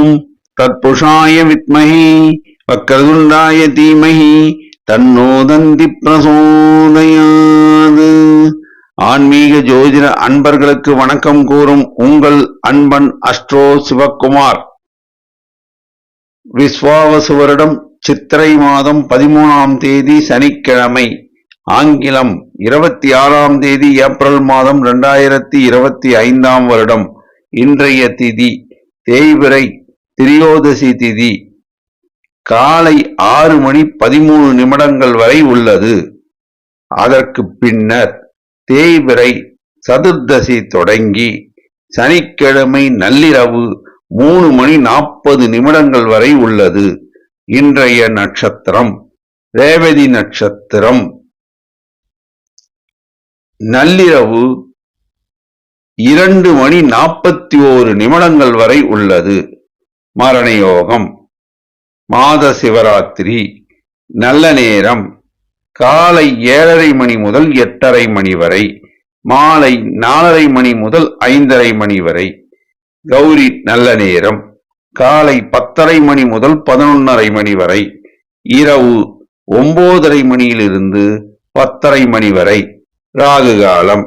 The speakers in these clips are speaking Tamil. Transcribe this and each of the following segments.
ஓம் தத்புருஷாய வித்மஹி வக்ரதுண்டாய தீமஹி தன்னோ தந்தி பிரசோதயாது. ஆன்மீக ஜோதிட அன்பர்களுக்கு வணக்கம் கூறும் உங்கள் அன்பன் அஸ்ட்ரோ சிவக்குமார். விஸ்வாவசு வருடம் சித்திரை மாதம் 13ஆம் தேதி சனிக்கிழமை, ஆங்கிலம் 26ஆம் தேதி ஏப்ரல் மாதம் 2025ஆம் வருடம். இன்றைய திதி தேய்பிறை திரியோதசி திதி. காலை 6:13 வரை உள்ளது. அதற்கு பின்னர் தேய்பிறை சதுர்தசி தொடங்கி சனிக்கிழமை நள்ளிரவு 3:40 வரை உள்ளது. இன்றைய நட்சத்திரம் ரேவதி நட்சத்திரம். நள்ளிரவு 2:41 வரை உள்ளது. மரண யோகம் மாத சிவராத்திரி. நல்ல நேரம் காலை 7:30 முதல் 8:30 வரை, மாலை 4:30 முதல் 5:30 வரை. கௌரி நல்ல நேரம் காலை 10:30 முதல் 11:30 வரை, இரவு 9:30 10:30 வரை. ராகு காலம்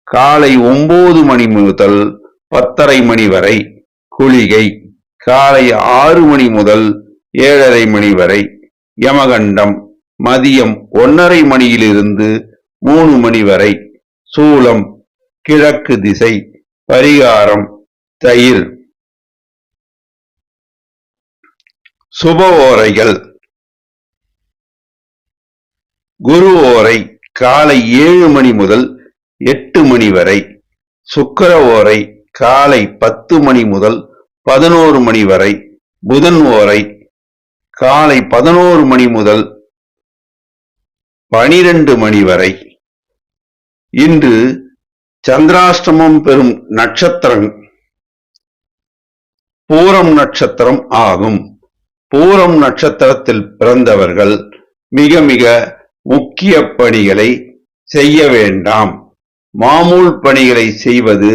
காலை 9 முதல் 10:30 வரை. குளிகை காலை 6 முதல் 7:30 வரை. யமகண்டம் மதியம் 1:30 3 வரை. சூலம் கிழக்கு திசை. பரிகாரம் தயிர். சுப ஓரைகள். குரு ஓரை காலை 7 முதல் 8 வரை. சுக்கிர ஓரை காலை 10 முதல் 11 வரை. புதன் ஓரை காலை 11 முதல் 12 வரை. இன்று சந்திராஷ்டமம் பெறும் நட்சத்திரம் பூரம் நட்சத்திரம் ஆகும். பூரம் நட்சத்திரத்தில் பிறந்தவர்கள் மிக மிக முக்கிய பணிகளை செய்ய வேண்டாம். மாமூல் பணிகளை செய்வது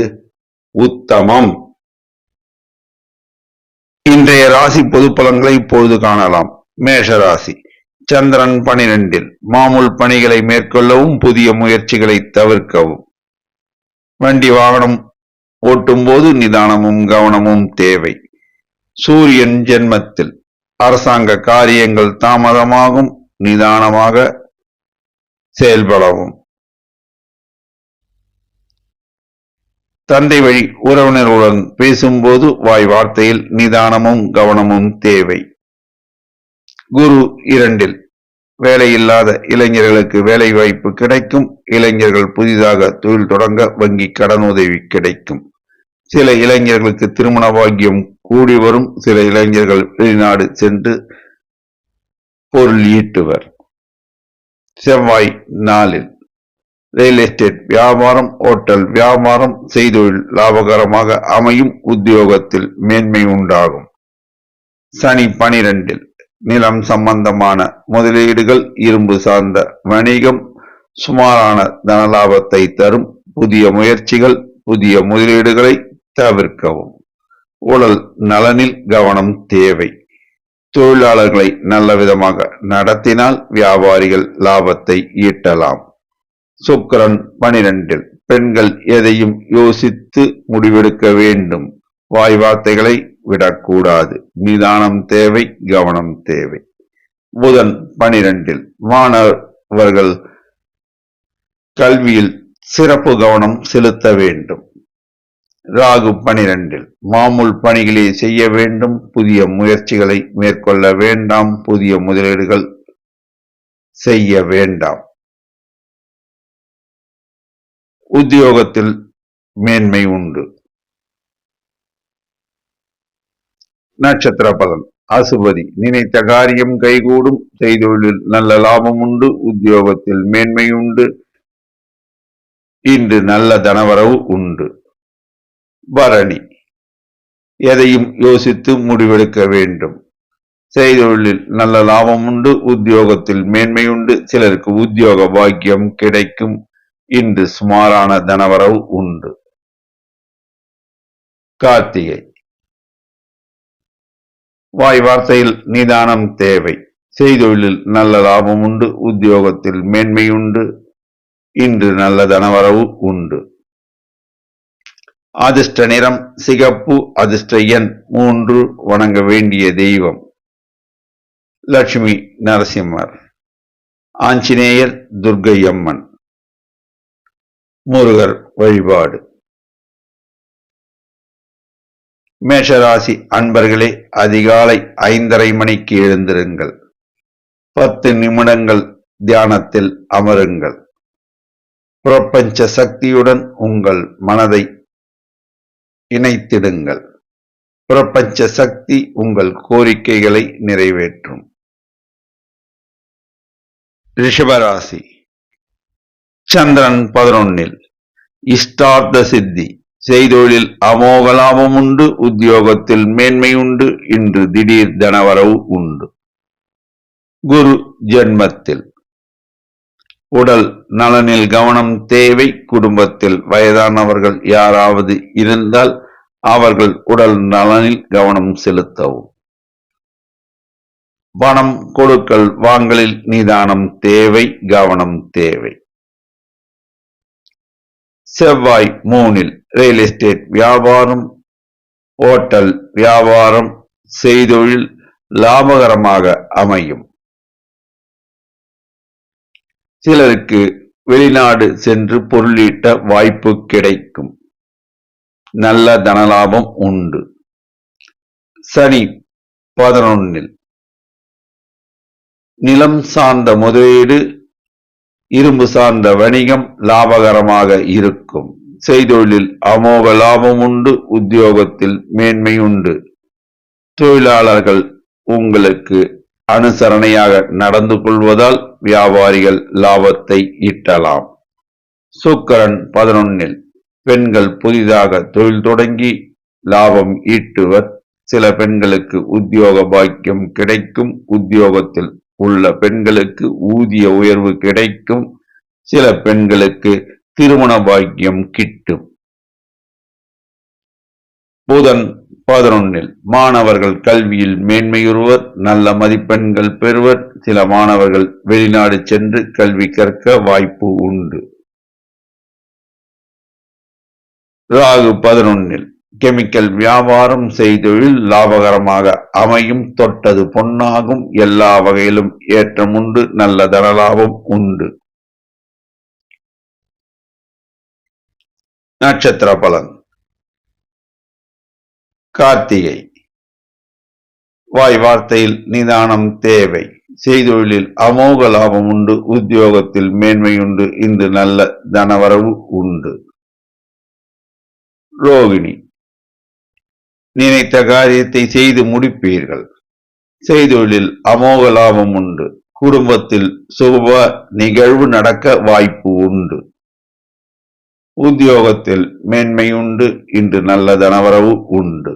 உத்தமம். இன்றைய ராசி பொது பலன்களை இப்பொழுது காணலாம். மேஷ ராசி. சந்திரன் 12. மாமூல் பணிகளை மேற்கொள்ளவும் புதிய முயற்சிகளை தவிர்க்கவும். வண்டி வாகனம் ஓட்டும் போது நிதானமும் கவனமும் தேவை. சூரியன் ஜென்மத்தில். அரசாங்க காரியங்கள் தாமதமாகும். நிதானமாக செயல்படவும். தந்தை வழி உறவினர்களுடன் பேசும்போது வாய் வார்த்தையில் நிதானமும் கவனமும் தேவை. குரு 2. வேலையில்லாத இளைஞர்களுக்கு வேலை வாய்ப்பு கிடைக்கும். இளைஞர்கள் புதிதாக தொழில் தொடங்க வங்கி கடனுதவி கிடைக்கும். சில இளைஞர்களுக்கு திருமண பாக்கியம் கூடி வரும். சில இளைஞர்கள் வெளிநாடு சென்று பொருள் ஈட்டுவர். செவ்வாய் 4. ரியல் எஸ்டேட் வியாபாரம், ஓட்டல் வியாபாரம், செய்தொழில் லாபகரமாக அமையும். உத்தியோகத்தில் மேன்மை உண்டாகும். சனி 12. நிலம் சம்பந்தமான முதலீடுகள், இரும்பு சார்ந்த வணிகம் சுமாரான தனலாபத்தை தரும். புதிய முயற்சிகள், புதிய முதலீடுகளை தவிர்க்கவும். உடல் நலனில் கவனம் தேவை. தொழிலாளர்களை நல்ல விதமாக நடத்தினால் வியாபாரிகள் லாபத்தை ஈட்டலாம். சுக்கிரன் 12. பெண்கள் எதையும் யோசித்து முடிவெடுக்க வேண்டும். வாய் வார்த்தைகளை விடக்கூடாது. நிதானம் தேவை, கவனம் தேவை. புதன் 12. மாணவர்கள் கல்வியில் சிறப்பு கவனம் செலுத்த வேண்டும். ராகு 12. மாமூல் பணிகளை செய்ய வேண்டும். புதிய முயற்சிகளை மேற்கொள்ள வேண்டாம். புதிய முதலீடுகள் செய்ய வேண்டாம். உத்தியோகத்தில் மேன்மை உண்டு. நட்சத்திர பலன். அசுபதி. நினைத்த காரியம் கைகூடும். செய்தொழிலில் நல்ல லாபம் உண்டு. உத்தியோகத்தில் மேன்மை உண்டு. இன்று நல்ல தனவரவு உண்டு. பரணி. எதையும் யோசித்து முடிவெடுக்க வேண்டும். செய்தொழிலில் நல்ல லாபம் உண்டு. உத்தியோகத்தில் மேன்மை உண்டு. சிலருக்கு உத்தியோக பாக்கியம் கிடைக்கும். இன்று சுமாரான தனவரவு உண்டு. கார்த்திகை. வாய் வார்த்தையில் நிதானம் தேவை. செய்தொழிலில் நல்ல லாபம் உண்டு. உத்தியோகத்தில் மேன்மையுண்டு. இன்று நல்ல தனவரவு உண்டு. அதிர்ஷ்ட நிறம் சிகப்பு. அதிர்ஷ்ட எண் 3. வணங்க வேண்டிய தெய்வம் லட்சுமி நரசிம்மர், ஆஞ்சநேயர், துர்க்கை அம்மன், முருகர் வழிபாடு. மேஷராசி அன்பர்களே, அதிகாலை 5:30 மணிக்கு எழுந்திருங்கள். 10 நிமிடங்கள் தியானத்தில் அமருங்கள். பிரபஞ்ச சக்தியுடன் உங்கள் மனதை இணைத்திடுங்கள். பிரபஞ்ச சக்தி உங்கள் கோரிக்கைகளை நிறைவேற்றும். ரிஷபராசி, சந்திரன் 11. இஷ்டார்த்த சித்தி. செய்தொழில் அமோக லாபம் உண்டு. உத்தியோகத்தில் மேன்மை உண்டு. இன்று திடீர் தனவரவு உண்டு. குரு ஜென்மத்தில். உடல் நலனில் கவனம் தேவை. குடும்பத்தில் வயதானவர்கள் யாராவது இருந்தால் அவர்கள் உடல் நலனில் கவனம் செலுத்தவும். பணம் கொடுக்கல் வாங்கலில் நிதானம் தேவை, கவனம் தேவை. செவ்வாய் 3. ரியல் எஸ்டேட் வியாபாரம், ஓட்டல் வியாபாரம், செய்தொழில் லாபகரமாக அமையும். சிலருக்கு வெளிநாடு சென்று பொருளீட்ட வாய்ப்பு கிடைக்கும். நல்ல தனலாபம் உண்டு. சனி 11. நிலம் சார்ந்த முதலீடு, இரும்பு சார்ந்த வணிகம் லாபகரமாக இருக்கும். செய்தொழிலில் அமோக லாபம் உண்டு. உத்தியோகத்தில் மேன்மை உண்டு. தொழிலாளர்கள் உங்களுக்கு அனுசரணையாக நடந்து கொள்வதால் வியாபாரிகள் லாபத்தை ஈட்டலாம். சுக்கிரன் 11. பெண்கள் புதிதாக தொழில் தொடங்கி லாபம் ஈட்டுவர். சில பெண்களுக்கு உத்தியோக பாக்கியம் கிடைக்கும். உத்தியோகத்தில் உள்ள பெண்களுக்கு ஊதிய உயர்வு கிடைக்கும். சில பெண்களுக்கு திருமண பாக்கியம் கிட்டும். புதன் 11. மாணவர்கள் கல்வியில் மேன்மையுறுவர். நல்ல மதிப்பெண்கள் பெறுவர். சில மாணவர்கள் வெளிநாடு சென்று கல்வி கற்க வாய்ப்பு உண்டு. ராகு 11. கெமிக்கல் வியாபாரம், செய்தொழில் லாபகரமாக அமையும். தொட்டது பொன்னாகும். எல்லா வகையிலும் ஏற்றம் உண்டு. நல்ல தனலாபம் உண்டு. நட்சத்திர பலன். கார்த்திகை. வாய் வார்த்தையில் நிதானம் தேவை. செய்தொழிலில் அமோக லாபம் உண்டு. உத்தியோகத்தில் மேன்மையுண்டு. இன்று நல்ல தனவரவு உண்டு. ரோகிணி. நினைத்த காரியத்தை செய்து முடிப்பீர்கள். செய்தொழிலில் அமோக லாபம் உண்டு. குடும்பத்தில் சுப நிகழ்வு நடக்க வாய்ப்பு உண்டு. உத்தியோகத்தில் மேன்மை உண்டு. இன்று நல்ல தனவரவு உண்டு.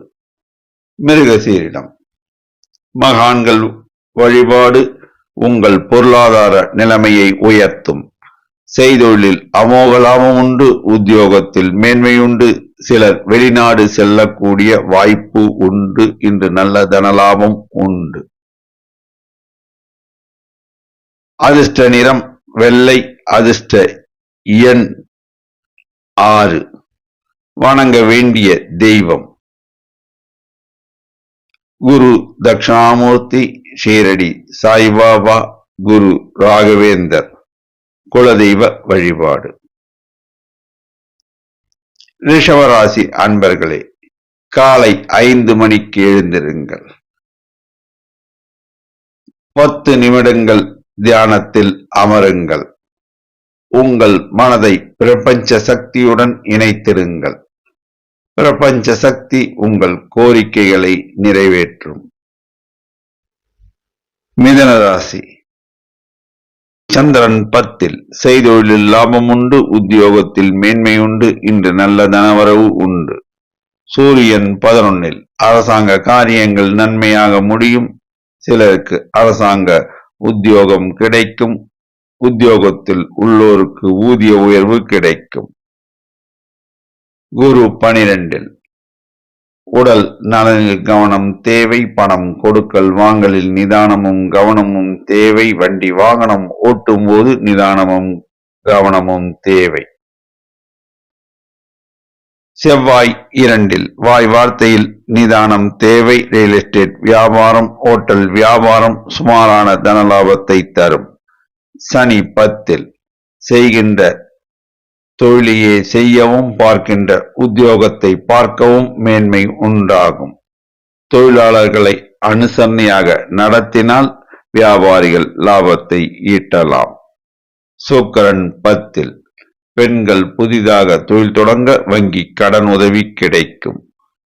மிருகசீரிடம். மகான்கள் வழிபாடு உங்கள் பொருளாதார நிலைமையை உயர்த்தும். செய்தொழிலில் அமோக லாபம் உண்டு. உத்தியோகத்தில் மேன்மை உண்டு. சிலர் வெளிநாடு செல்லக்கூடிய வாய்ப்பு உண்டு. இன்று நல்ல தனலாபம் உண்டு. அதிர்ஷ்ட நிறம் வெள்ளை. அதிர்ஷ்ட எண் 6. வணங்க வேண்டிய தெய்வம் குரு தட்சிணாமூர்த்தி, ஷீரடி சாய்பாபா, குரு ராகவேந்தர். குலதெய்வ வழிபாடு. ரிஷபராசி அன்பர்களே, காலை 5 மணிக்கு எழுந்திருங்கள். 10 நிமிடங்கள் தியானத்தில் அமருங்கள். உங்கள் மனதை பிரபஞ்ச சக்தியுடன் இணைத்திருங்கள். பிரபஞ்ச சக்தி உங்கள் கோரிக்கைகளை நிறைவேற்றும். மிதுன ராசி. சந்திரன் 10. செய்தொழிலில் லாபம் உண்டு. உத்தியோகத்தில் மேன்மை உண்டு. இன்று நல்ல தனவரவு உண்டு. சூரியன் 11. அரசாங்க காரியங்கள் நன்மையாக முடியும். சிலருக்கு அரசாங்க உத்தியோகம் கிடைக்கும். உத்தியோகத்தில் உள்ளோருக்கு ஊதிய உயர்வு கிடைக்கும். குரு 12. உடல் நலனில் கவனம் தேவை. பணம் கொடுக்கல் வாங்கலில் நிதானமும் கவனமும் தேவை. வண்டி வாகனம் ஓட்டும் போது நிதானமும் கவனமும் தேவை. செவ்வாய் 2 வாய் வார்த்தையில் நிதானம் தேவை. ரியல் எஸ்டேட் வியாபாரம், ஓட்டல் வியாபாரம் சுமாரான தனலாபத்தை தரும். சனி 10 செய்கின்ற தொழிலையே செய்யவும் பார்க்கின்ற உத்தியோகத்தை பார்க்கவும் மேன்மை உண்டாகும். தொழிலாளர்களை அனுசரணையாக நடத்தினால் வியாபாரிகள் லாபத்தை ஈட்டலாம். சுக்கிரன் 10 பெண்கள் புதிதாக தொழில் தொடங்க வங்கி கடன் உதவி கிடைக்கும்.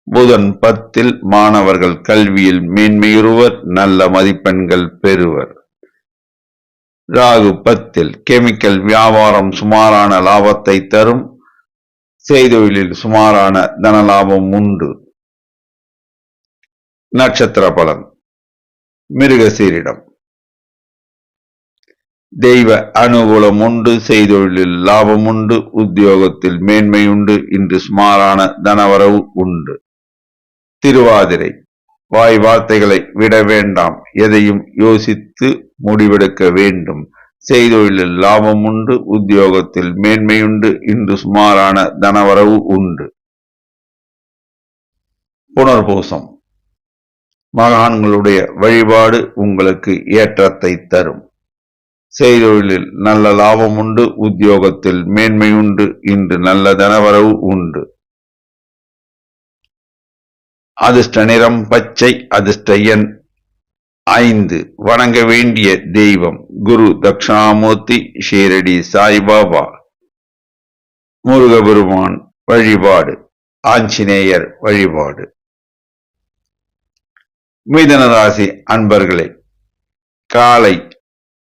புதன் 10 மாணவர்கள் கல்வியில் மேன்மையுறுவர், நல்ல மதிப்பெண்கள் பெறுவர். ராகு 10 கெமிக்கல் வியாபாரம் சுமாரான லாபத்தை தரும். செய்தொழிலில் சுமாரான தனலாபம் உண்டு. நட்சத்திர பலன். மிருகசீரிடம் தெய்வ அனுகூலம் உண்டு. செய்தொழிலில் லாபம் உண்டு. உத்தியோகத்தில் மேன்மை உண்டு. இன்று சுமாரான தனவரவு உண்டு. திருவாதிரை வாய் வார்த்தைகளை விட வேண்டாம். எதையும் யோசித்து முடிவெடுக்க வேண்டும். செய்தொழிலில் லாபம் உண்டு. உத்தியோகத்தில் மேன்மையுண்டு. இன்று சுமாரான தனவரவு உண்டு. புனர்பூசம் மகான்களுடைய வழிபாடு உங்களுக்கு ஏற்றத்தை தரும். செய்தொழிலில் நல்ல லாபம் உண்டு. உத்தியோகத்தில் மேன்மையுண்டு. இன்று நல்ல தனவரவு உண்டு. அதிர்ஷ்ட நிறம் பச்சை. அதிர்ஷ்ட எண் 5. வணங்க வேண்டிய தெய்வம் குரு தட்சிணாமூர்த்தி, ஷீரடி சாய்பாபா. முருகபெருமான் வழிபாடு, ஆஞ்சநேயர் வழிபாடு. மிதுன ராசி அன்பர்களே, காலை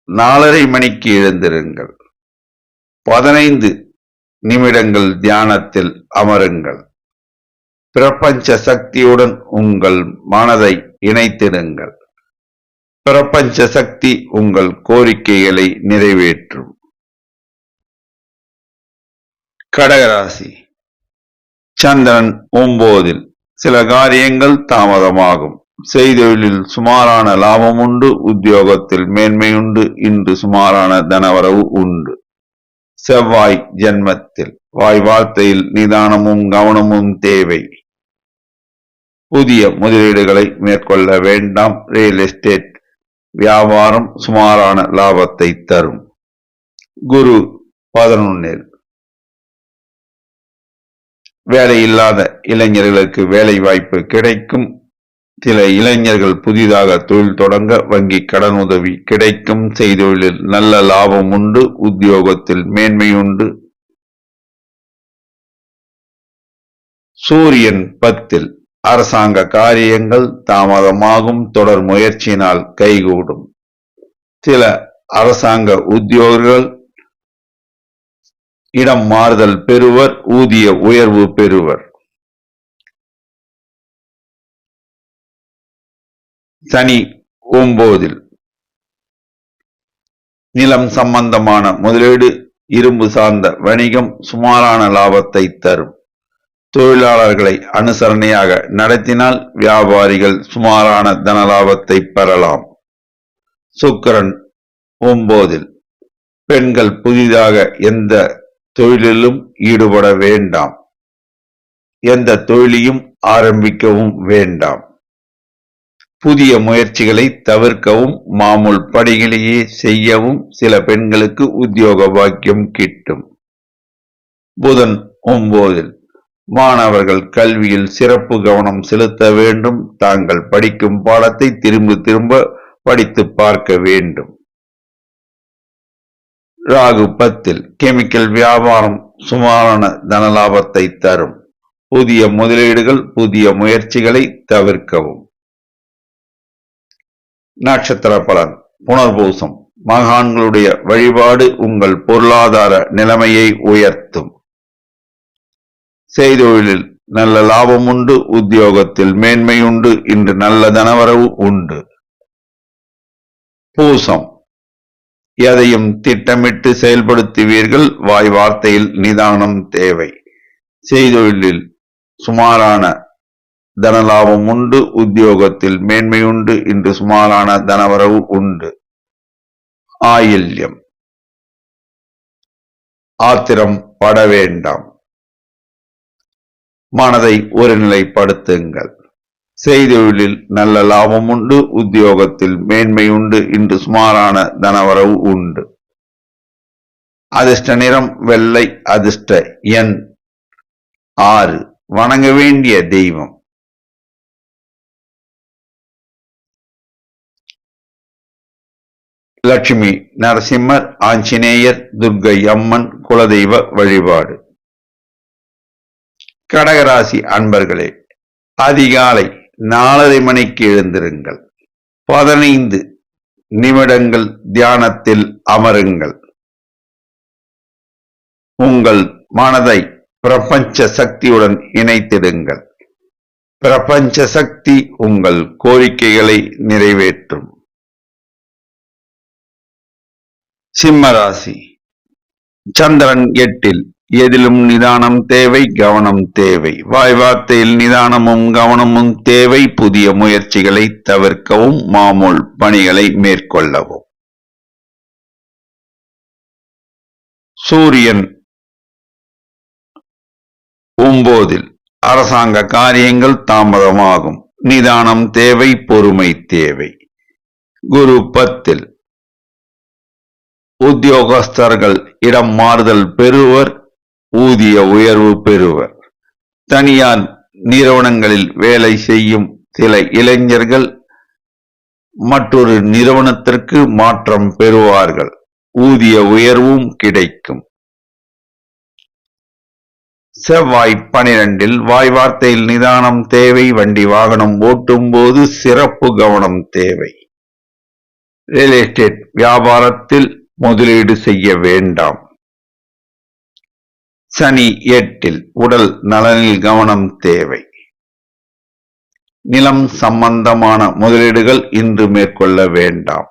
4:30 மணிக்கு எழுந்திருங்கள். 15 நிமிடங்கள் தியானத்தில் அமருங்கள். பிரபஞ்ச சக்தியுடன் உங்கள் மனதை இணைத்திருங்கள். பிரபஞ்ச சக்தி உங்கள் கோரிக்கைகளை நிறைவேற்றும். கடகராசி சந்திரன் 9 சில காரியங்கள் தாமதமாகும். செய்தொழிலில் சுமாரான லாபம் உண்டு. உத்தியோகத்தில் மேன்மையுண்டு. இன்று சுமாரான தனவரவு உண்டு. செவ்வாய் ஜென்மத்தில் வாய் வார்த்தையில் நிதானமும் கவனமும் தேவை. புதிய முதலீடுகளை மேற்கொள்ள வேண்டாம். ரியல் எஸ்டேட் வியாபாரம் சுமாரான லாபத்தை தரும். குரு 11 வேலை இல்லாத இளைஞர்களுக்கு வேலை வாய்ப்பு கிடைக்கும். சில இளைஞர்கள் புதிதாக தொழில் தொடங்க வங்கி கடன் உதவி கிடைக்கும். செய்தொழிலில் நல்ல லாபம் உண்டு. உத்தியோகத்தில் மேன்மையுண்டு. சூரியன் 10 அரசாங்க காரியங்கள் தாமதமாகும். தொடர் முயற்சியினால் கைகூடும். சில அரசாங்க உத்தியோகர்கள் இடம் மாறுதல் பெறுவர். ஊதிய உயர்வு பெறுவர். சனி 9 நிலம் சம்பந்தமான முதலீடு, இரும்பு சார்ந்த வணிகம் சுமாரான லாபத்தை தரும். தொழிலாளர்களை அனுசரணையாக நடத்தினால் வியாபாரிகள் சுமாரான தனலாபத்தை பெறலாம். சுக்கிரன் 9 பெண்கள் புதிதாக எந்த தொழிலிலும் ஈடுபட வேண்டாம். எந்த தொழிலையும் ஆரம்பிக்கவும் வேண்டாம். புதிய முயற்சிகளை தவிர்க்கவும். மாமூல் பணிகளையே செய்யவும். சில பெண்களுக்கு உத்தியோக பாக்கியம் கிட்டும். புதன் 9 மாணவர்கள் கல்வியில் சிறப்பு கவனம் செலுத்த வேண்டும். தாங்கள் படிக்கும் பாடத்தை திரும்ப திரும்ப படித்து பார்க்க வேண்டும். ராகு 10 கெமிக்கல் வியாபாரம் சுமாரான தனலாபத்தை தரும். புதிய முதலீடுகள், புதிய முயற்சிகளை தவிர்க்கவும். நட்சத்திர பலன். புனர்பூசம் மகான்களுடைய வழிபாடு உங்கள் பொருளாதார நிலைமையை உயர்த்தும். செய்தொழிலில் நல்ல லாபம் உண்டு. உத்தியோகத்தில் மேன்மை உண்டு. இன்று நல்ல தனவரவு உண்டு. பூசம் எதையும் திட்டமிட்டு செயல்படுத்துவீர்கள். வாய் வார்த்தையில் நிதானம் தேவை. செய்தொழிலில் சுமாரான தனலாபம் உண்டு. உத்தியோகத்தில் மேன்மையுண்டு. இன்று சுமாரான தனவரவு உண்டு. ஆயில்யம். ஆத்திரம் பட வேண்டாம். மனதை ஒருநிலைப்படுத்துங்கள். செய்தொழிலில் நல்ல லாபம் உண்டு. உத்தியோகத்தில் மேன்மை உண்டு. இன்று சுமாரான தனவரவு உண்டு. அதிர்ஷ்ட நிறம் வெள்ளை. அதிர்ஷ்ட எண் 6. வணங்க வேண்டிய தெய்வம் லட்சுமி நரசிம்மர், ஆஞ்சநேயர், துர்க்கை அம்மன் குலதெய்வ வழிபாடு. கடகராசி அன்பர்களே, அதிகாலை 4:30 மணிக்கு எழுந்திருங்கள். 15 நிமிடங்கள் தியானத்தில் அமருங்கள். உங்கள் மனதை பிரபஞ்ச சக்தியுடன் இணைத்திடுங்கள். பிரபஞ்ச சக்தி உங்கள் கோரிக்கைகளை நிறைவேற்றும். சிம்மராசி. சந்திரன் 8. எதிலும் நிதானம் தேவை, கவனம் தேவை. வாய்வார்த்தையில் நிதானமும் கவனமும் தேவை. புதிய முயற்சிகளை தவிர்க்கவும், மாமூல் பணிகளை மேற்கொள்ளவும். சூரியன் 9. அரசாங்க காரியங்கள் தாமதமாகும். நிதானம் தேவை, பொறுமை தேவை. குரு 10. உத்தியோகஸ்தர்கள் இடம் மாறுதல் பெறுவர், ஊதிய உயர்வு பெறுவர். தனியார் நிறுவனங்களில் வேலை செய்யும் சில இளைஞர்கள் மற்றொரு நிறுவனத்திற்கு மாற்றம் பெறுவார்கள். ஊதிய உயர்வும் கிடைக்கும். செவ்வாய் 12. வாய்வார்த்தையில் நிதானம் தேவை. வண்டி வாகனம் ஓட்டும் போது சிறப்பு கவனம் தேவை. ரியல் எஸ்டேட் வியாபாரத்தில் முதலீடு செய்ய வேண்டாம். சனி 8. உடல் நலனில் கவனம் தேவை. நிலம் சம்பந்தமான முதலீடுகள் இன்று மேற்கொள்ள வேண்டாம்.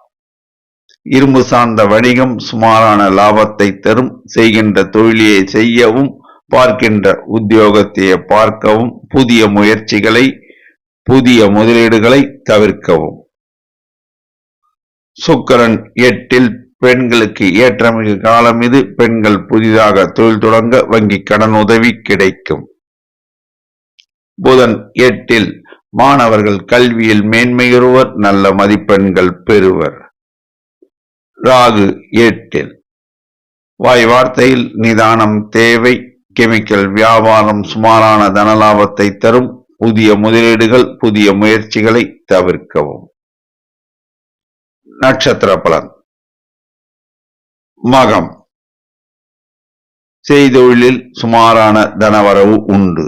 இரும்பு சார்ந்த வணிகம் சுமாரான லாபத்தை தரும். செய்கின்ற தொழிலை செய்யவும், பார்க்கின்ற உத்தியோகத்தை பார்க்கவும். புதிய முயற்சிகளை, புதிய முதலீடுகளை தவிர்க்கவும். சுக்கிரன் 8. பெண்களுக்கு ஏற்றமிகு காலம் இது. பெண்கள் புதிதாக தொழில் தொடங்க வங்கி கடன் உதவி கிடைக்கும். புதன் 8. மாணவர்கள் கல்வியில் மேன்மையுறுவர். நல்ல மதிப்பெண்கள் பெறுவர். ராகு 8. வாய் வார்த்தையில் நிதானம் தேவை. கெமிக்கல் வியாபாரம் சுமாரான தனலாபத்தை தரும். புதிய முதலீடுகள், புதிய முயற்சிகளை தவிர்க்கவும். நட்சத்திர பலன். மகம். செய்தொழிலில் சுமாரான தனவரவு உண்டு.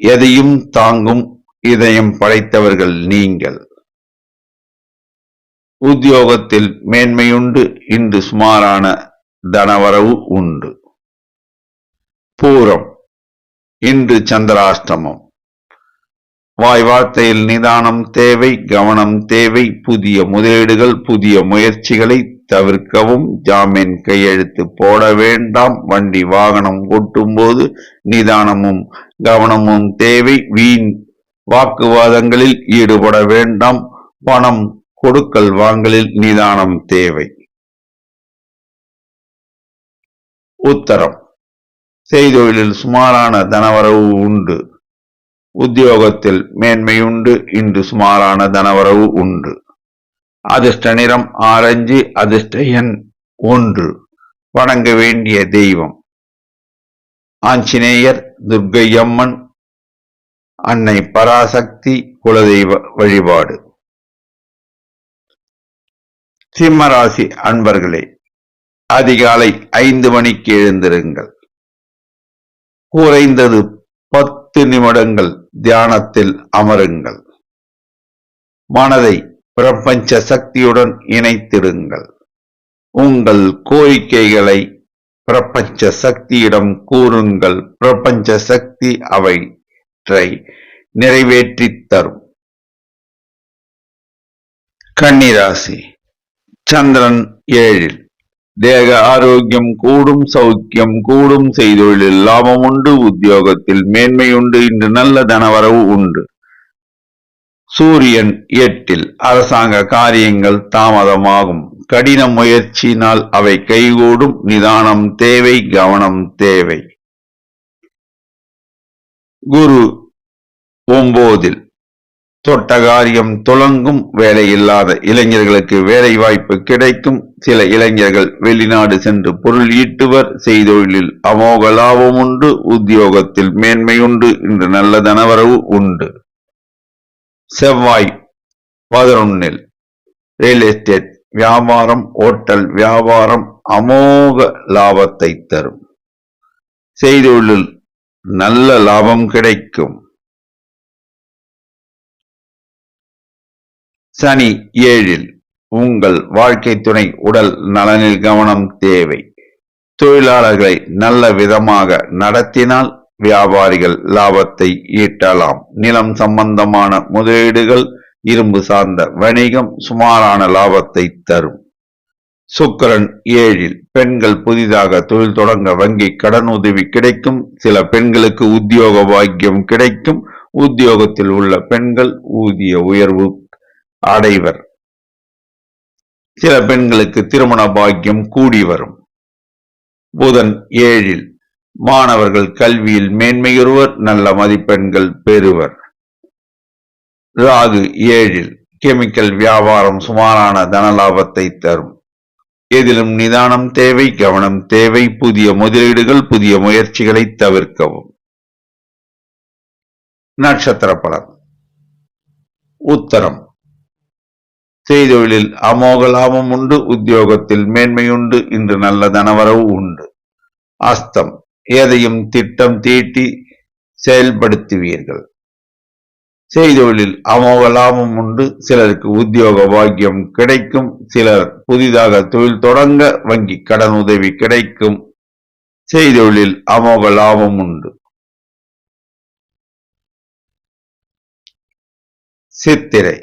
எதையும் தாங்கும் இதயம் படைத்தவர்கள் நீங்கள். உத்தியோகத்தில் மேன்மையுண்டு. இன்று சுமாரான தனவரவு உண்டு. பூரம். இன்று சந்திராஷ்டமம். வாய் வார்த்தையில் நிதானம் தேவை, கவனம் தேவை. புதிய முதலீடுகள், புதிய முயற்சிகளை தவிர்க்கவும். ஜாமீன் கையெழுத்து போட வேண்டாம். வண்டி வாகனம் ஓட்டும் போது நிதானமும் கவனமும் தேவை. வீண் வாக்குவாதங்களில் ஈடுபட வேண்டாம். பணம் கொடுக்கல் வாங்கலில் நிதானம் தேவை. உத்தரம். செய்தொழிலில் சுமாரான தனவரவு உண்டு. உத்தியோகத்தில் மேன்மையுண்டு. இன்று சுமாரான தனவரவு உண்டு. அதிர்ஷ்ட நிறம் ஆரஞ்சு. அதிர்ஷ்ட எண் 1. வணங்க வேண்டிய தெய்வம் ஆஞ்சநேயர், துர்க்கை அம்மன், அன்னை பராசக்தி குலதெய்வ வழிபாடு. சிம்மராசி அன்பர்களே, அதிகாலை 5 மணிக்கு எழுந்திருங்கள். குறைந்தது 10 நிமிடங்கள் தியானத்தில் அமருங்கள். மனதை பிரபஞ்ச சக்தியுடன் இணைத்திடுங்கள். உங்கள் கோரிக்கைகளை பிரபஞ்ச சக்தியிடம் கூறுங்கள். பிரபஞ்ச சக்தி அவற்றை நிறைவேற்றித் தரும். கன்னிராசி. சந்திரன் 7. தேக ஆரோக்கியம் கூடும், சௌக்கியம் கூடும், செய்தொழிலில் லாபம் உண்டு, உத்தியோகத்தில் மேன்மையுண்டு, இன்று நல்ல தனவரவு உண்டு. சூரியன் 8 அரசாங்க காரியங்கள் தாமதமாகும், கடின முயற்சியினால் அவை கைகூடும், நிதானம் தேவை, கவனம் தேவை. குரு 9 தொட்ட காரியம் துலங்கும், வேலையில்லாத இளைஞர்களுக்கு வேலை வாய்ப்பு கிடைக்கும், சில இளைஞர்கள் வெளிநாடு சென்று பொருள் ஈட்டுவர், செய்தொழிலில் அமோக லாபம் உண்டு, உத்தியோகத்தில் மேன்மையுண்டு, இன்று நல்ல தனவரவு உண்டு. செவ்வாய் 11 ரியல் எஸ்டேட் வியாபாரம், ஓட்டல் வியாபாரம் அமோக லாபத்தை தரும், செய்தொழிலில் நல்ல லாபம் கிடைக்கும். சனி 7 உங்கள் வாழ்க்கை துணை உடல் நலனில் கவனம் தேவை, தொழிலாளர்களை நல்ல விதமாக நடத்தினால் வியாபாரிகள் லாபத்தை ஈட்டலாம், நிலம் சம்பந்தமான முதலீடுகள், இரும்பு சார்ந்த வணிகம் சுமாரான லாபத்தை தரும். சுக்கிரன் 7 பெண்கள் புதிதாக தொழில் தொடங்க வங்கி கடன் உதவி கிடைக்கும், சில பெண்களுக்கு உத்தியோக பாக்கியம் கிடைக்கும், உத்தியோகத்தில் உள்ள பெண்கள் ஊதிய உயர்வு அடைவர், சில பெண்களுக்கு திருமண பாக்கியம் கூடி வரும். புதன் 7 மாணவர்கள் கல்வியில் மேன்மையுறுவர், நல்ல மதிப்பெண்கள் பெறுவர். ராகு 7 கெமிக்கல் வியாபாரம் சுமாரான தனலாபத்தை தரும், எதிலும் நிதானம் தேவை, கவனம் தேவை, புதிய முதலீடுகள், புதிய முயற்சிகளை தவிர்க்கவும். நட்சத்திர பலன். உத்தரம் செய்தொழிலில் அமோக லாபம் உண்டு, உத்தியோகத்தில் மேன்மையுண்டு, இன்று நல்ல தனவரவு உண்டு. அஸ்தம் எதையும் திட்டம் தீட்டி செயல்படுத்துவீர்கள், செய்தொழிலில் அமோக லாபம் உண்டு, சிலருக்கு உத்தியோக பாக்கியம் கிடைக்கும், சிலர் புதிதாக தொழில் தொடங்க வங்கி கடன் உதவி கிடைக்கும், செய்தொழிலில் அமோக லாபம் உண்டு. சித்திரை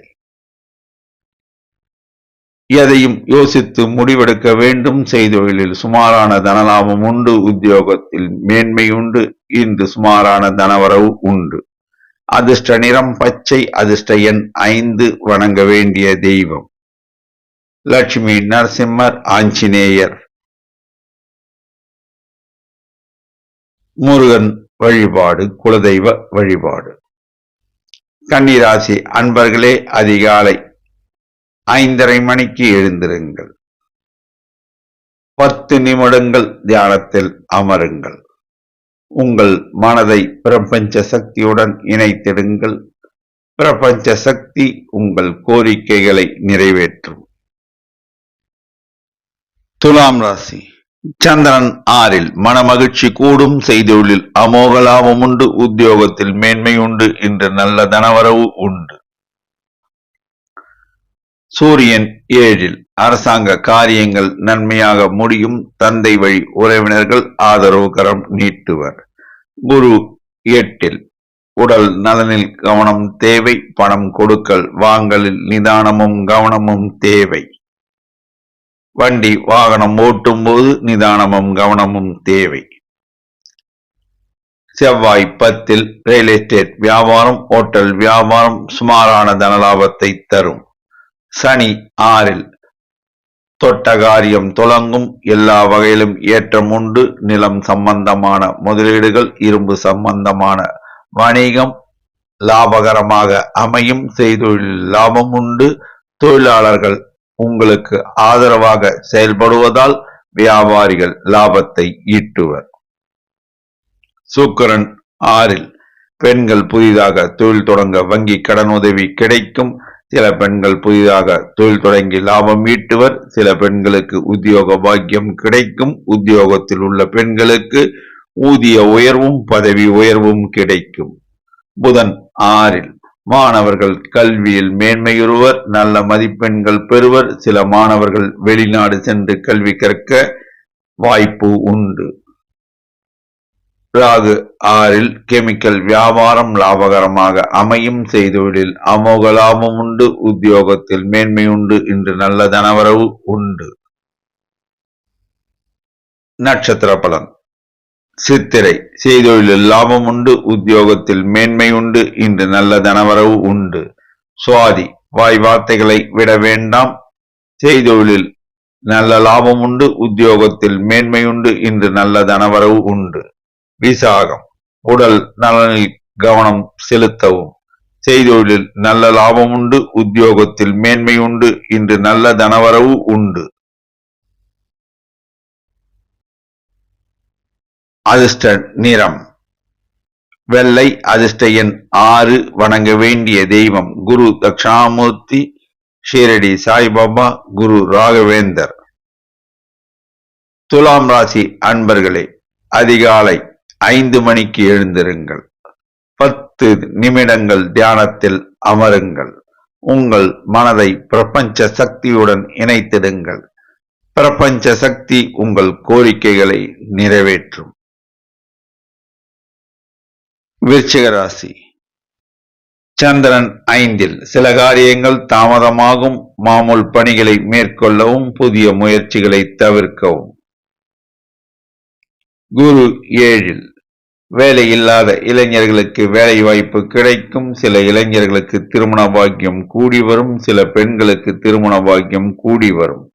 எதையும் யோசித்து முடிவெடுக்க வேண்டும், செய்தொழிலில் சுமாரான தனலாபம் உண்டு, உத்தியோகத்தில் மேன்மை உண்டு, இன்று சுமாரான தனவரவு உண்டு. அதிர்ஷ்ட நிறம் பச்சை, அதிர்ஷ்ட எண் 5, வணங்க வேண்டிய தெய்வம் லட்சுமி நரசிம்மர், ஆஞ்சநேயர், முருகன் வழிபாடு குலதெய்வ வழிபாடு. கன்னிராசி அன்பர்களே, அதிகாலை 5:30 மணிக்கு எழுந்திருங்கள், 10 நிமிடங்கள் தியானத்தில் அமருங்கள், உங்கள் மனதை பிரபஞ்ச சக்தியுடன் இணைத்திடுங்கள், பிரபஞ்ச சக்தி உங்கள் கோரிக்கைகளை நிறைவேற்றும். துலாம் ராசி சந்திரன் 6 மனமகிழ்ச்சி கூடும், செய்தொழிலில் அமோக லாபம் உண்டு, உத்தியோகத்தில் மேன்மை உண்டு, இன்று நல்ல தனவரவு உண்டு. சூரியன் 7 அரசாங்க காரியங்கள் நன்மையாக முடியும், தந்தை வழி உறவினர்கள் ஆதரவு கரம் நீட்டுவர். குரு 8 உடல் நலனில் கவனம் தேவை, பணம் கொடுக்கல் வாங்கலில் நிதானமும் கவனமும் தேவை, வண்டி வாகனம் ஓட்டும் போது நிதானமும் கவனமும் தேவை. செவ்வாய் 10 ரியல் எஸ்டேட் வியாபாரம், ஓட்டல் வியாபாரம் சுமாரான தனலாபத்தை தரும். சனி 6 தொட்ட காரியம் துலங்கும், எல்லா வகையிலும் ஏற்றம் உண்டு, நிலம் சம்பந்தமான முதலீடுகள், இரும்பு சம்பந்தமான வணிகம் லாபகரமாக அமையும், செய்தொழில் லாபம் உண்டு, தொழிலாளர்கள் உங்களுக்கு ஆதரவாக செயல்படுவதால் வியாபாரிகள் லாபத்தை ஈட்டுவர். சுக்கிரன் 6 பெண்கள் புதிதாக தொழில் தொடங்க வங்கி கடன் உதவி கிடைக்கும், சில பெண்கள் புதிதாக தொழில் தொடங்கி லாபம் ஈட்டுவர், சில பெண்களுக்கு உத்தியோக பாக்கியம் கிடைக்கும், உத்தியோகத்தில் உள்ள பெண்களுக்கு ஊதிய உயர்வும் பதவி உயர்வும் கிடைக்கும். புதன் 6 மாணவர்கள் கல்வியில் மேன்மையுறுவர், நல்ல மதிப்பெண்கள் பெறுவர், சில மாணவர்கள் வெளிநாடு சென்று கல்வி கற்க வாய்ப்பு உண்டு. ராகு 6 கெமிக்கல் வியாபாரம் லாபகரமாக அமையும், செய்தொழிலில் அமோக லாபம் உண்டு, உத்தியோகத்தில் மேன்மை உண்டு, இன்று நல்ல தனவரவு உண்டு. நட்சத்திர பலன். சித்திரை செய்தொழிலில் லாபம் உண்டு, உத்தியோகத்தில் மேன்மை உண்டு, இன்று நல்ல தனவரவு உண்டு. சுவாதி வாய் வார்த்தைகளை விட வேண்டாம், செய்தொழிலில் நல்ல லாபம் உண்டு, உத்தியோகத்தில் மேன்மை உண்டு, இன்று நல்ல தனவரவு உண்டு. விசாகம் உடல் நலனில் கவனம் செலுத்தவும், செய்தொழிலில் நல்ல லாபம் உண்டு, உத்தியோகத்தில் மேன்மை உண்டு, இன்று நல்ல தனவரவு உண்டு. அதிர்ஷ்ட நிறம் வெள்ளை. அதிர்ஷ்ட எண் 6. வணங்க வேண்டிய தெய்வம் குரு தட்சிணாமூர்த்தி, ஷீரடி சாய்பாபா, குரு ராகவேந்தர். துலாம் ராசி அன்பர்களே, அதிகாலை 5 மணிக்கு எழுந்திருங்கள். 10 நிமிடங்கள் தியானத்தில் அமருங்கள். உங்கள் மனதை பிரபஞ்ச சக்தியுடன் இணைத்திடுங்கள். பிரபஞ்ச சக்தி உங்கள் கோரிக்கைகளை நிறைவேற்றும். விருச்சிக ராசி. சந்திரன் 5. சில காரியங்கள் தாமதமாகும். மாமூல் பணிகளை மேற்கொள்ளவும், புதிய முயற்சிகளை தவிர்க்கவும். குரு 7. வேலை இல்லாத இளைஞர்களுக்கு வேலை வாய்ப்பு கிடைக்கும். சில இளைஞர்களுக்கு திருமண பாக்கியம் கூடி வரும். சில பெண்களுக்கு திருமண பாக்கியம் கூடி வரும்.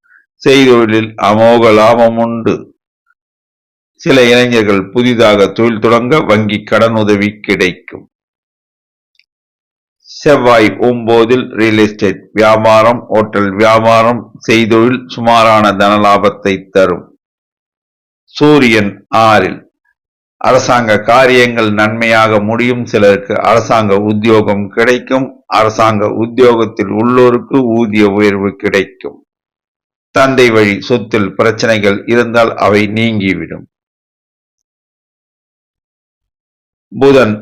செய்தொழிலில் அமோக லாபம் உண்டு. சில இளைஞர்கள் புதிதாக தொழில் தொடங்க வங்கி கடன் உதவி கிடைக்கும். செவ்வாய் 9. ரியல் எஸ்டேட் வியாபாரம், ஓட்டல் வியாபாரம், செய்தொழில் சுமாரான தன லாபத்தை தரும். சூரியன் 6. அரசாங்க காரியங்கள் நன்மையாக முடியும். சிலருக்கு அரசாங்க உத்தியோகம் கிடைக்கும். அரசாங்க உத்தியோகத்தில் உள்ளோருக்கு ஊதிய உயர்வு கிடைக்கும். தந்தை வழி சொத்தில் பிரச்சனைகள் இருந்தால் அவை நீங்கிவிடும். புதன்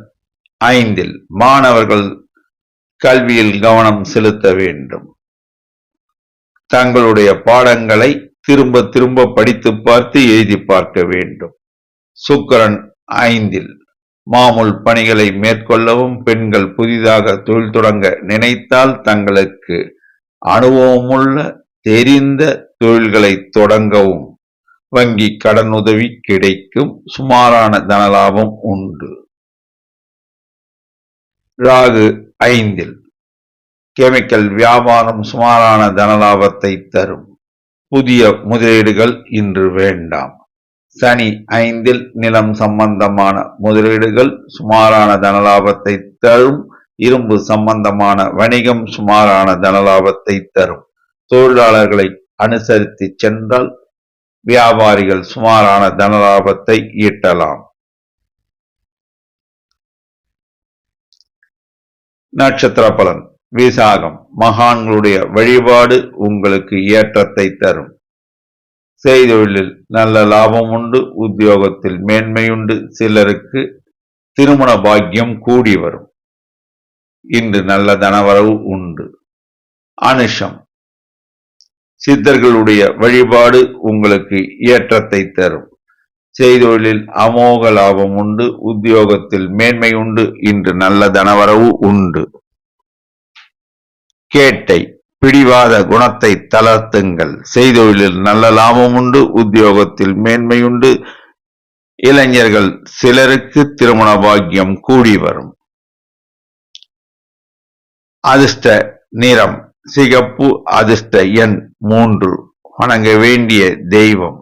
5. மாணவர்கள் கல்வியில் கவனம் செலுத்த வேண்டும். தங்களுடைய பாடங்களை திரும்ப திரும்ப படித்து பார்த்து எழுதி பார்க்க வேண்டும். சுக்கிரன் 5. மாமூல் பணிகளை மேற்கொள்ளவும், பெண்கள் புதிதாக தொழில் தொடங்க நினைத்தால் தங்களுக்கு அனுபவமுள்ள தெரிந்த தொழில்களை தொடங்கவும். வங்கி கடன் உதவி கிடைக்கும். சுமாரான தனலாபம் உண்டு. ராகு 5. கெமிக்கல் வியாபாரம் சுமாரான தனலாபத்தை தரும். புதிய முதலீடுகள் இன்று வேண்டாம். சனி 5. நிலம் சம்பந்தமான முதலீடுகள் சுமாரான தனலாபத்தை தரும். இரும்பு சம்பந்தமான வணிகம் சுமாரான தனலாபத்தை தரும். தொழிலாளர்களை அனுசரித்து சென்றால் வியாபாரிகள் சுமாரான தனலாபத்தை ஈட்டலாம். நட்சத்திர பலன். விசாகம் மகான்களுடைய வழிபாடு உங்களுக்கு ஏற்றத்தை தரும். செய்தொழிலில் நல்ல லாபம் உண்டு. உத்தியோகத்தில் மேன்மையுண்டு. சிலருக்கு திருமண பாக்கியம் கூடி வரும். இன்று நல்ல தனவரவு உண்டு. அனுஷம் சித்தர்களுடைய வழிபாடு உங்களுக்கு ஏற்றத்தை தரும். செய்தொழிலில் அமோக லாபம் உண்டு. உத்தியோகத்தில் மேன்மை உண்டு. இன்று நல்ல தனவரவு உண்டு. கேட்டை பிடிவாத குணத்தை தளர்த்துங்கள். செய்தொழிலில் நல்ல லாபம் உண்டு. உத்தியோகத்தில் மேன்மையுண்டு. இளைஞர்கள் சிலருக்கு திருமண பாக்கியம் கூடி வரும். அதிர்ஷ்ட நிறம் சிகப்பு. அதிர்ஷ்ட எண் 3. வணங்க வேண்டிய தெய்வம்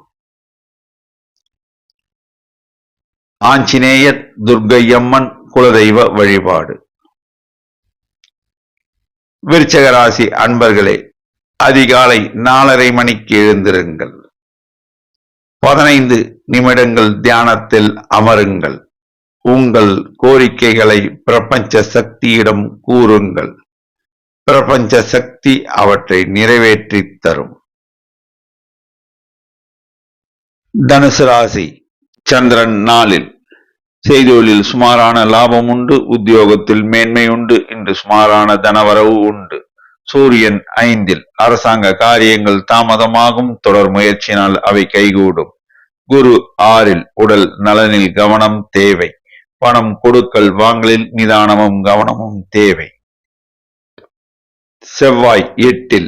ஆஞ்சநேயர், துர்க்கையம்மன். குலதெய்வ வழிபாடு. விருச்சிக ராசி அன்பர்களே, அதிகாலை 4:30 மணிக்கு எழுந்திருங்கள். 15 நிமிடங்கள் தியானத்தில் அமருங்கள். உங்கள் கோரிக்கைகளை பிரபஞ்ச சக்தியிடம் கூறுங்கள். பிரபஞ்ச சக்தி அவற்றை நிறைவேற்றி தரும். தனுசு ராசி. சந்திரன் 4. செய்தொழிலில் சுமாரான லாபம் உண்டு. உத்தியோகத்தில் மேன்மை உண்டு. இன்று சுமாரான தனவரவு உண்டு. சூரியன் 5. அரசாங்க காரியங்கள் தாமதமாகும். தொடர் முயற்சியினால் அவை கைகூடும். குரு 6. உடல் நலனில் கவனம் தேவை. பணம் கொடுக்கல் வாங்கலில் நிதானமும் கவனமும் தேவை. செவ்வாய் 8.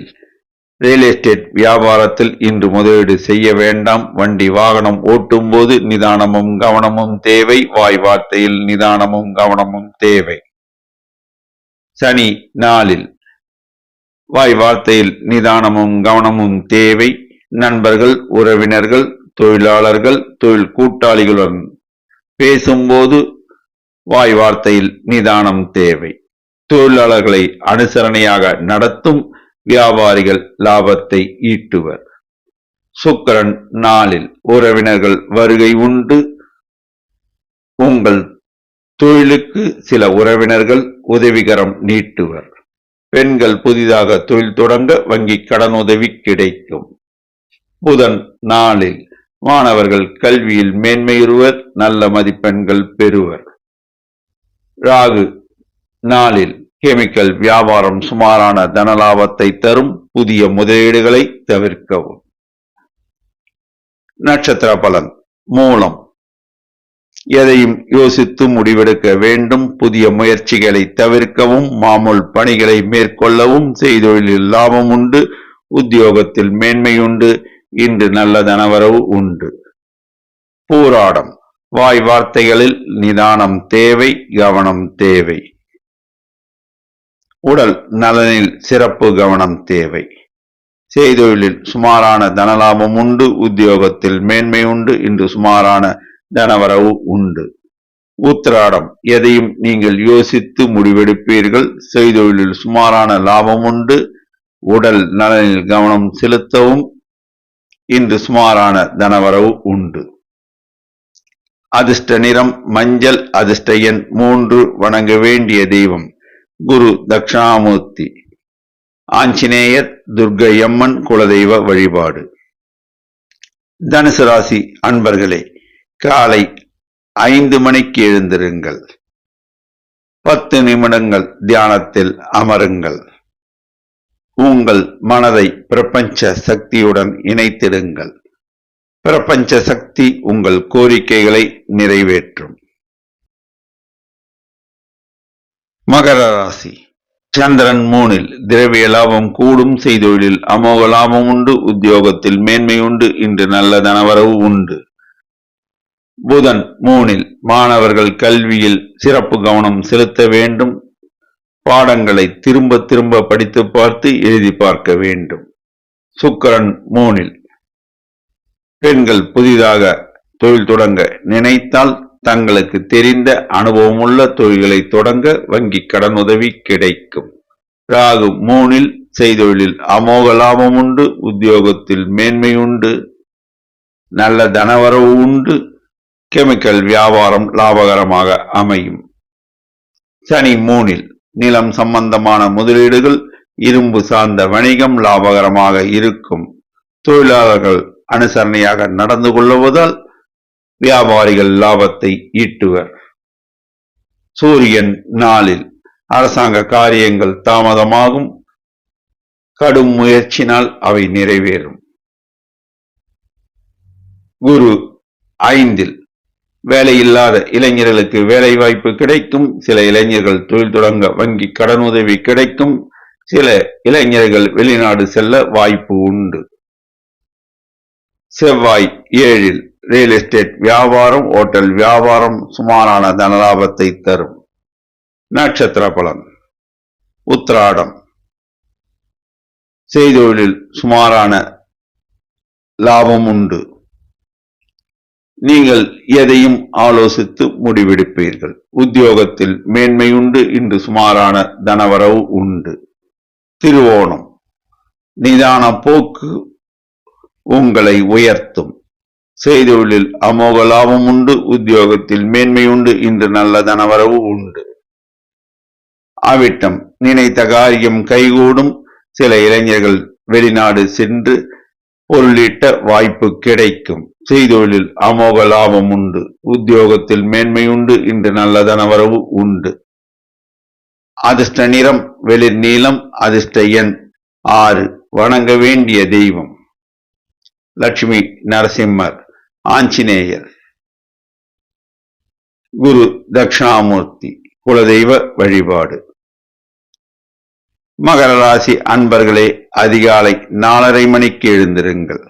ரியல் எஸ்டேட் வியாபாரத்தில் இன்று முதலீடு செய்ய வேண்டாம். வண்டி வாகனம் ஓட்டும் போது நிதானமும் கவனமும் தேவை. வாய் வார்த்தையில் நிதானமும் கவனமும் தேவை. சனி நாளில் வாய் வார்த்தையில் நிதானமும் கவனமும் தேவை. நண்பர்கள், உறவினர்கள், தொழிலாளர்கள், தொழில் கூட்டாளிகளுடன் பேசும்போது வாய் வார்த்தையில் நிதானம் தேவை. தொழிலாளர்களை அனுசரணையாக நடத்தும் வியாபாரிகள் லாபத்தை ஈட்டுவர். சுக்கிரன் நாளில் உறவினர்கள் வருகை உண்டு. உங்கள் தொழிலுக்கு சில உறவினர்கள் உதவிகரம் நீட்டுவர். பெண்கள் புதிதாக தொழில் தொடங்க வங்கி கடன் உதவி கிடைக்கும். புதன் நாளில் மாணவர்கள் கல்வியில் மேன்மையுறுவர். நல்ல மதிப்பெண்கள் பெறுவர். ராகு நாளில் கெமிக்கல் வியாபாரம் சுமாரான தனலாபத்தை தரும். புதிய முதலீடுகளை தவிர்க்கவும். நட்சத்திர பலன். மூலம் எதையும் யோசித்து முடிவெடுக்க வேண்டும். புதிய முயற்சிகளை தவிர்க்கவும். மாமூல் பணிகளை மேற்கொள்ளவும். செய்தொழிலில் லாபம் உண்டு. உத்தியோகத்தில் மேன்மையுண்டு. இன்று நல்ல தனவரவு உண்டு. பூராடம் வாய் வார்த்தைகளில் நிதானம் தேவை. கவனம் தேவை. உடல் நலனில் சிறப்பு கவனம் தேவை. செய்தொழிலில் சுமாரான தனலாபம் உண்டு. உத்தியோகத்தில் மேன்மை உண்டு. இன்று சுமாரான தனவரவு உண்டு. உத்திராடம் எதையும் நீங்கள் யோசித்து முடிவெடுப்பீர்கள். செய்தொழிலில் சுமாரான லாபம் உண்டு. உடல் நலனில் கவனம் செலுத்தவும். இன்று சுமாரான தனவரவு உண்டு. அதிர்ஷ்ட நிறம் மஞ்சள். அதிர்ஷ்ட எண் 3. வணங்க வேண்டிய தெய்வம் குரு தட்சிணாமூர்த்தி. ஆஞ்சநேயர், துர்க்கையம்மன் குலதெய்வ வழிபாடு. தனுசு ராசி அன்பர்களே, காலை 5 மணிக்கு எழுந்திருங்கள். 10 நிமிடங்கள் தியானத்தில் அமருங்கள். உங்கள் மனதை பிரபஞ்ச சக்தியுடன் இணைத்திடுங்கள். பிரபஞ்ச சக்தி உங்கள் கோரிக்கைகளை நிறைவேற்றும். மகர ராசி. சந்திரன் 3 திரவிய லாபம் கூடும். செய்தொழிலில் அமோக லாபம் உண்டு. உத்தியோகத்தில் மேன்மை உண்டு. இன்று நல்ல தனவரவு உண்டு. புதன் 3 மாணவர்கள் கல்வியில் சிறப்பு கவனம் செலுத்த வேண்டும். பாடங்களை திரும்ப திரும்ப படித்து பார்த்து எழுதி பார்க்க வேண்டும். சுக்கிரன் 3 பெண்கள் புதிதாக தொழில் தொடங்க நினைத்தால் தங்களுக்கு தெரிந்த அனுபவமுள்ள தொழில்களை தொடங்க வங்கி கடன் உதவி கிடைக்கும். ராகு 3 செய்தொழிலில் அமோக லாபம் உண்டு. உத்தியோகத்தில் மேன்மை உண்டு. நல்ல தனவரவு உண்டு. கெமிக்கல் வியாபாரம் லாபகரமாக அமையும். சனி 3 நிலம் சம்பந்தமான முதலீடுகள், இரும்பு சார்ந்த வணிகம் லாபகரமாக இருக்கும். தொழிலாளர்கள் அனுசரணையாக நடந்து கொள்வதால் வியாபாரிகள் லாபத்தை ஈட்டுவர். சூரியன் 4 அரசாங்க காரியங்கள் தாமதமாகும். கடும் முயற்சினால் அவை நிறைவேறும். குரு 5 வேலையில்லாத இளைஞர்களுக்கு வேலை வாய்ப்பு கிடைக்கும். சில இளைஞர்கள் தொழில் தொடங்க வங்கி கடன் உதவி கிடைக்கும். சில இளைஞர்கள் வெளிநாடு செல்ல வாய்ப்பு உண்டு. செவ்வாய் 7 ரியல் எஸ்டேட் வியாபாரம், ஓட்டல் வியாபாரம் சுமாரான தனலாபத்தை தரும். நட்சத்திர பலன். உத்திராடம் செய்தொழிலில் சுமாரான லாபம் உண்டு. நீங்கள் எதையும் ஆலோசித்து முடிவெடுப்பீர்கள். உத்தியோகத்தில் மேன்மை உண்டு. இன்று சுமாரான தனவரவு உண்டு. திருவோணம் நிதான போக்கு உங்களை உயர்த்தும். செய்தொழிலில் அமோக லாபம் உண்டு. உத்தியோகத்தில் மேன்மை உண்டு. இன்று நல்ல தனவரவு உண்டு. அவிட்டம் நினைத்த காரியம் கைகூடும். சில இளைஞர்கள் வெளிநாடு சென்று பொருளீட்ட வாய்ப்பு கிடைக்கும். செய்தொழிலில் அமோக லாபம் உண்டு. உத்தியோகத்தில் மேன்மை உண்டு. இன்று நல்ல தனவரவு உண்டு. அதிர்ஷ்ட நிறம் வெளிர் நீலம். அதிர்ஷ்ட எண் 6. வணங்க வேண்டிய தெய்வம் லட்சுமி நரசிம்மர், ஆஞ்சநேயர், குரு தட்சிணாமூர்த்தி குலதெய்வ வழிபாடு. மகர ராசி அன்பர்களே, அதிகாலை 4:30 மணிக்கு எழுந்திருங்கள்.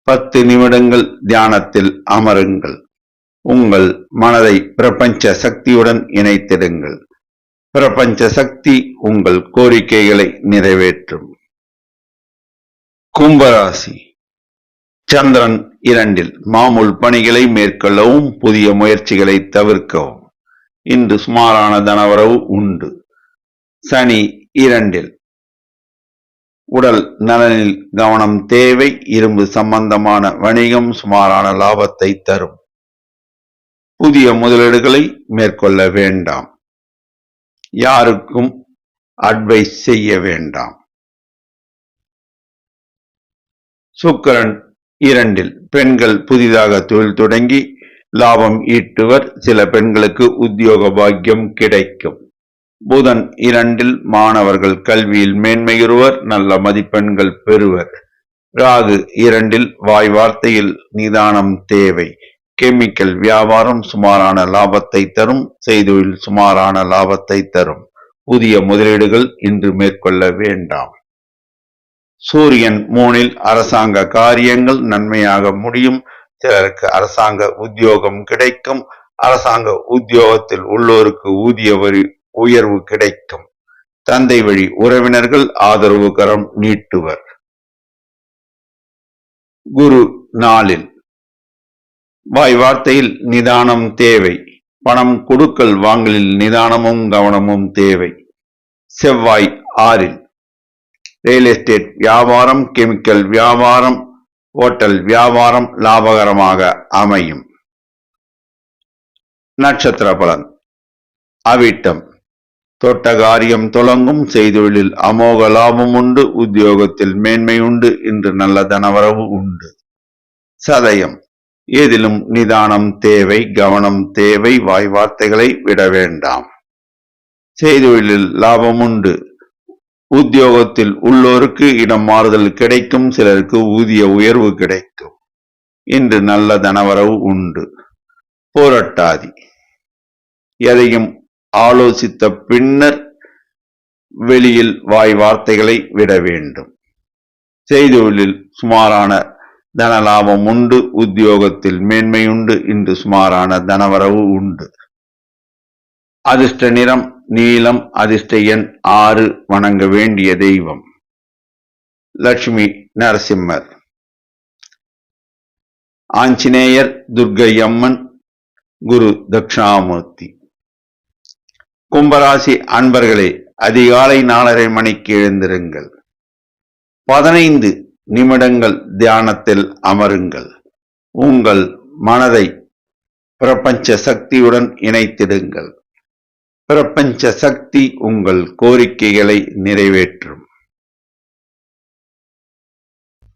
10 நிமிடங்கள் தியானத்தில் அமருங்கள். உங்கள் மனதை பிரபஞ்ச சக்தியுடன் இணைத்திடுங்கள். பிரபஞ்ச சக்தி உங்கள் கோரிக்கைகளை நிறைவேற்றும். கும்பராசி. சந்திரன் 2 மாமூல் பணிகளை மேற்கொள்ளவும் புதிய முயற்சிகளை தவிர்க்கவும். இன்று சுமாரான தனவரவு உண்டு. சனி 2 உடல் நலனில் கவனம் தேவை. இரும்பு சம்பந்தமான வணிகம் சுமாரான லாபத்தை தரும். புதிய முதலீடுகளை மேற்கொள்ள வேண்டாம். யாருக்கும் அட்வைஸ் செய்ய வேண்டாம். சுக்கிரன் 2 பெண்கள் புதிதாக தொழில் தொடங்கி லாபம் ஈட்டுவர். சில பெண்களுக்கு உத்தியோக பாக்கியம் கிடைக்கும். புதன் 2 மாணவர்கள் கல்வியில் மேன்மையுறுவர். நல்ல மதிப்பெண்கள் பெறுவர். ராகு 2 வாய் வார்த்தையில் நிதானம் தேவை. கெமிக்கல் வியாபாரம் சுமாரான லாபத்தை தரும். செய்தொழில் சுமாரான லாபத்தை தரும். புதிய முதலீடுகள் இன்று மேற்கொள்ள வேண்டாம். சூரியன் 3 அரசாங்க காரியங்கள் நன்மையாக முடியும். சிலருக்கு அரசாங்க உத்தியோகம் கிடைக்கும். அரசாங்க உத்தியோகத்தில் உள்ளோருக்கு ஊதிய உயர்வு கிடைக்கும். தந்தை வழி உறவினர்கள் ஆதரவு கரம் நீட்டுவர். குரு 4 வாய் வார்த்தையில் நிதானம் தேவை. பணம் கொடுக்கல் வாங்கலில் நிதானமும் கவனமும் தேவை. செவ்வாய் 6 ரியல் எஸ்டேட் வியாபாரம், கெமிக்கல் வியாபாரம், ஹோட்டல் வியாபாரம் லாபகரமாக அமையும். நட்சத்திர பலன். அவிட்டம் தொட்ட காரியம் தொடங்கும். செய்தொழிலில் அமோக லாபம் உண்டு. உத்தியோகத்தில் மேன்மை உண்டு. இன்று நல்ல தனவரவு உண்டு. சதயம் ஏதிலும் நிதானம் தேவை. கவனம் தேவை. வாய் வார்த்தைகளை விட வேண்டாம். செய்தொழிலில் லாபம் உண்டு. உத்தியோகத்தில் உள்ளோருக்கு இடம் மாறுதல் கிடைக்கும். சிலருக்கு ஊதிய உயர்வு கிடைக்கும். இன்று நல்ல தனவரவு உண்டு. போராட்டாதி எதையும் ஆலோசித்த பின்னர் வெளியில் வாய் வார்த்தைகளை விட வேண்டும். செய்தொழிலில் சுமாரான தனலாபம் உண்டு. உத்தியோகத்தில் மேன்மையுண்டு. இன்று சுமாரான தனவரவு உண்டு. அதிர்ஷ்ட நிறம் நீலம். அதிர்ஷ்ட எண் 6. வணங்க வேண்டிய தெய்வம் லட்சுமி நரசிம்மர், ஆஞ்சநேயர், துர்க்கை அம்மன், குரு தட்சிணாமூர்த்தி. கும்பராசி அன்பர்களே, அதிகாலை 4:30 மணிக்கு எழுந்திருங்கள். 15 நிமிடங்கள் தியானத்தில் அமருங்கள். உங்கள் மனதை பிரபஞ்ச சக்தியுடன் இணைத்திடுங்கள். பிரபஞ்ச சக்தி உங்கள் கோரிக்கைகளை நிறைவேற்றும்.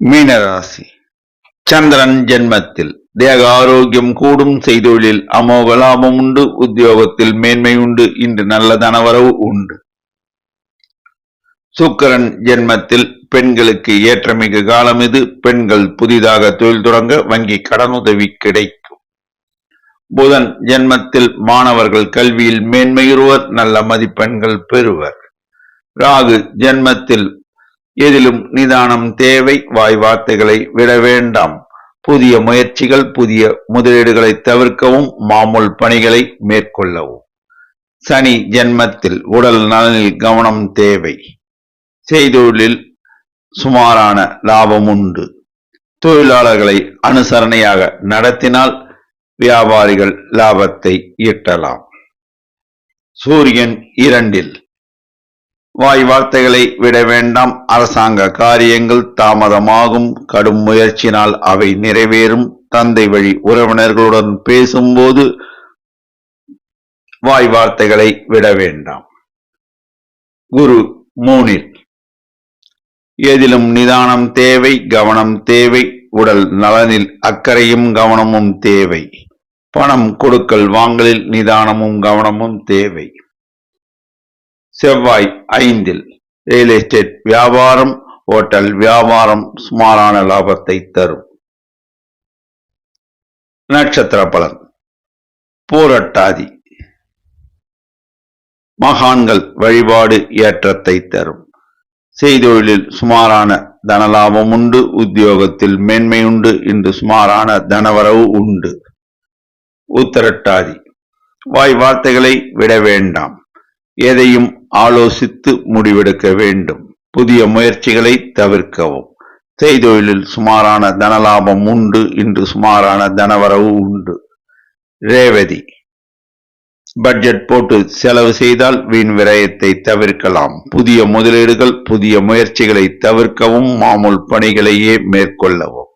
மீனராசி. சந்திரன் ஜென்மத்தில் தேக ஆரோக்கியம் கூடும். செய்தொழிலில் அமோக லாபம் உண்டு. உத்தியோகத்தில் மேன்மை உண்டு. இன்று நல்ல தனவரவு உண்டு. சுக்கிரன் ஜென்மத்தில் பெண்களுக்கு ஏற்றமிகு காலம் இது. பெண்கள் புதிதாக தொழில் தொடங்க வங்கி கடனுதவி கிடைக்கும். புதன் ஜென்மத்தில் மாணவர்கள் கல்வியில் மேன்மையுறுவர். நல்ல மதிப்பெண்கள் பெறுவர். ராகு ஜென்மத்தில் எதிலும் நிதானம் தேவை. வாய் வார்த்தைகளை விட வேண்டாம். புதிய முயற்சிகள், புதிய முதலீடுகளை தவிர்க்கவும். மாமூல் பணிகளை மேற்கொள்ளவும். சனி ஜென்மத்தில் உடல் நலனில் கவனம் தேவை. செய்தொழிலில் சுமாரான லாபம் உண்டு. தொழிலாளர்களை அனுசரணையாக நடத்தினால் வியாபாரிகள் லாபத்தை ஈட்டலாம். சூரியன் 2 வாய் வார்த்தைகளை விட வேண்டாம். அரசாங்க காரியங்கள் தாமதமாகும். கடும் முயற்சினால் அவை நிறைவேறும். தந்தை வழி உறவினர்களுடன் பேசும்போது வாய் வார்த்தைகளை விட வேண்டாம். குரு 3 எதிலும் நிதானம் தேவை. கவனம் தேவை. உடல் நலனில் அக்கறையும் கவனமும் தேவை. பணம் கொடுக்கல் வாங்கலில் நிதானமும் கவனமும் தேவை. செவ்வாய் 5 ரியல் எஸ்டேட் வியாபாரம், ஹோட்டல் வியாபாரம் சுமாரான லாபத்தை தரும். நட்சத்திர பலன். பூரட்டாதி மகான்கள் வழிபாடு ஏற்றத்தை தரும். செய்தொழிலில் சுமாரான தனலாபம் உண்டு. உத்தியோகத்தில் மேன்மை உண்டு. இன்று சுமாரான தனவரவு உண்டு. உத்திரட்டாதி வாய் வார்த்தைகளை விட வேண்டாம். எதையும் ஆலோசித்து முடிவெடுக்க வேண்டும். புதிய முயற்சிகளை தவிர்க்கவும். செய்தொழிலில் சுமாரான தனலாபம் உண்டு. இன்று சுமாரான தனவரவு உண்டு. ரேவதி பட்ஜெட் போட்டு செலவு செய்தால் வீண் விரயத்தை தவிர்க்கலாம். புதிய முதலீடுகள், புதிய முயற்சிகளை தவிர்க்கவும். மாமூல் பணிகளையே மேற்கொள்ளவும்.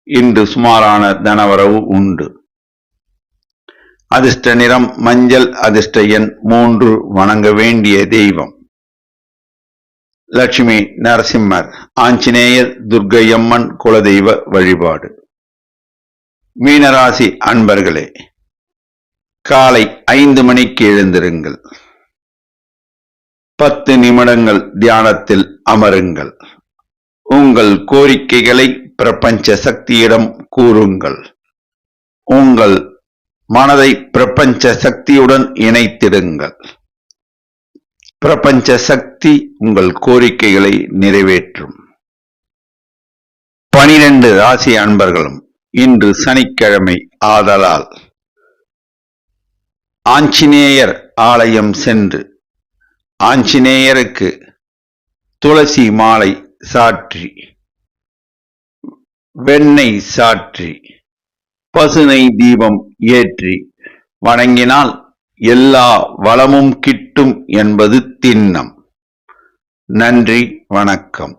இன்று சுமாரான தனவரவு உண்டு. அதிர்ஷ்ட நிறம் மஞ்சள். அதிர்ஷ்ட எண் 3. வணங்க வேண்டிய தெய்வம் லட்சுமி நரசிம்மர், ஆஞ்சநேயர், துர்க்கையம்மன் குலதெய்வ வழிபாடு. மீனராசி அன்பர்களே, காலை 5 மணிக்கு எழுந்திருங்கள். 10 நிமிடங்கள் தியானத்தில் அமருங்கள். உங்கள் கோரிக்கைகளை பிரபஞ்ச சக்தியிடம் கூறுங்கள். உங்கள் மனதை பிரபஞ்ச சக்தியுடன் இணைத்திடுங்கள். பிரபஞ்ச சக்தி உங்கள் கோரிக்கைகளை நிறைவேற்றும். 12 ராசி அன்பர்களும் இன்று சனிக்கிழமை ஆதலால் ஆஞ்சநேயர் ஆலயம் சென்று ஆஞ்சநேயருக்கு துளசி மாலை சாற்றி, வெண்ணெய் சாற்றி, பசுனை தீபம் ஏற்றி வணங்கினால் எல்லா வளமும் கிட்டும் என்பது திண்ணம். நன்றி, வணக்கம்.